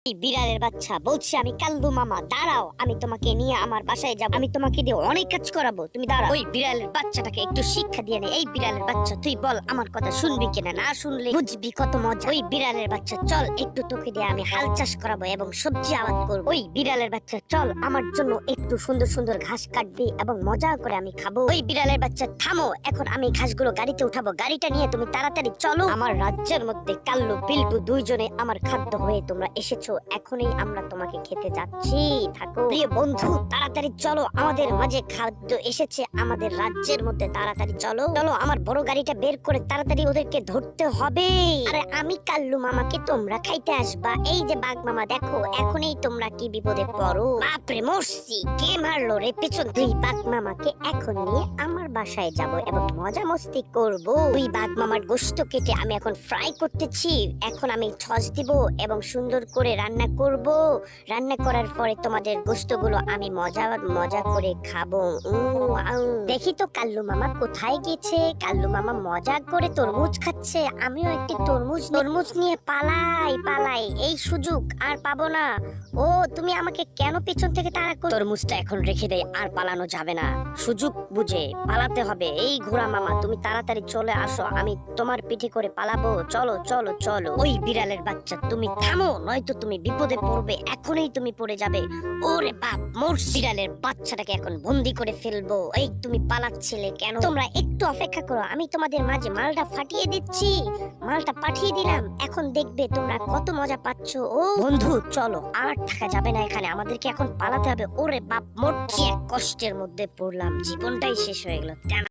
এই বিড়ালের বাচ্চা বলছি আমি কাল্লু মামা, দাঁড়াও, আমি তোমাকে নিয়ে আমার বাসায় যাব, আমি তোমাকে দিয়ে অনেক কাজ করাবো, তুমি দাঁড়াও। ওই বিড়ালের বাচ্চাটাকে একটু শিক্ষা দিয়ে নে। এই বিড়ালের বাচ্চা তুই বল আমার কথা শুনবি কিনা, না শুনলে বুঝবি কত মজা। ওই বিড়ালের বাচ্চা চল, একটু তোকে দিয়ে আমি হাল চাষ করাবো এবং সবজি আবাদ করবো। ওই বিড়ালের বাচ্চা চল, আমার জন্য একটু সুন্দর সুন্দর ঘাস কাটবি এবং মজা করে আমি খাবো। ওই বিড়ালের বাচ্চা থামো, এখন আমি ঘাসগুলো গাড়িতে উঠাবো, গাড়িটা নিয়ে তুমি তাড়াতাড়ি চলো। আমার রাজ্যের মধ্যে কাল্লু বিল্টু দুইজনে আমার খাদ্য হয়ে তোমরা এসেছো, এখনই আমরা তোমাকে খেতে যাচ্ছি, থাকো। প্রিয় বন্ধু তাড়াতাড়ি চলো, আমাদের মাঝে খাদ্য এসেছে আমাদের রাজ্যের মধ্যে, তাড়াতাড়ি চলো চলো, আমার বড় গাড়িটা বের করে তাড়াতাড়ি ওদেরকে ধরতে হবে। আরে আমি কাল্লু মামাকে তোমরা খাইতে আসবা, এই যে বাঘ মামা দেখো, এখনই তোমরা কি বিপদে পড়ো। বাপরে মরছি, কে মারলো রে পেছন? তুই বাঘ মামাকে এখন নিয়ে আমার বাসায় যাব এবং মজা মস্তি করব। তুই বাঘ মামার গোশত কেটে আমি এখন ফ্রাই করতেছি, এখন আমি সস দিব এবং সুন্দর করে রান্না করব। রান্না করার পরে তোমাদের গোশতগুলো আমি মজা মজা করে খাবো। দেখি তো কাল্লু মামা কোথায় গেছে। কাল্লু মামা মজা করে তরমুজ খাচ্ছে, আমিও একটি তরমুজ নিয়ে পালাই পালাই, এই সুযোগ আর পাবো না। ও তুমি আমাকে কেন পেছন থেকে তাড়া করো? তরমুজটা এখন রেখে দেই, আর পালানো যাবে না, সুযোগ বুঝে পালাতে হবে। এই ঘোড়া মামা তুমি তাড়াতাড়ি চলে আসো, আমি তোমার পিঠে করে পালাবো, চলো চলো চলো। ওই বিড়ালের বাচ্চা তুমি থামো, নয়তো তুমি বিপদে পড়বে, এখনই তুমি পড়ে যাবে। ওরে বাপ মোর, বিড়ালের বাচ্চাটাকে এখন বন্দি করে ফেলবো। এই তুমি পালাচ্ছিলে কেন? তোমরা একটু অপেক্ষা করো, আমি তোমাদের মাঝে মালটা ফাটিয়ে দিচ্ছি। মালটা পাঠিয়ে দিলাম, এখন দেখবে তোমরা কত মজা পাচ্ছ। ও বন্ধু চলো, আর থাকা যাবে না এখানে, আমাদেরকে এখন পালাতে হবে। ওরে বাপ মোর, কি এক কষ্টের মধ্যে পড়লাম, জীবনটাই শেষ হয়ে গেল।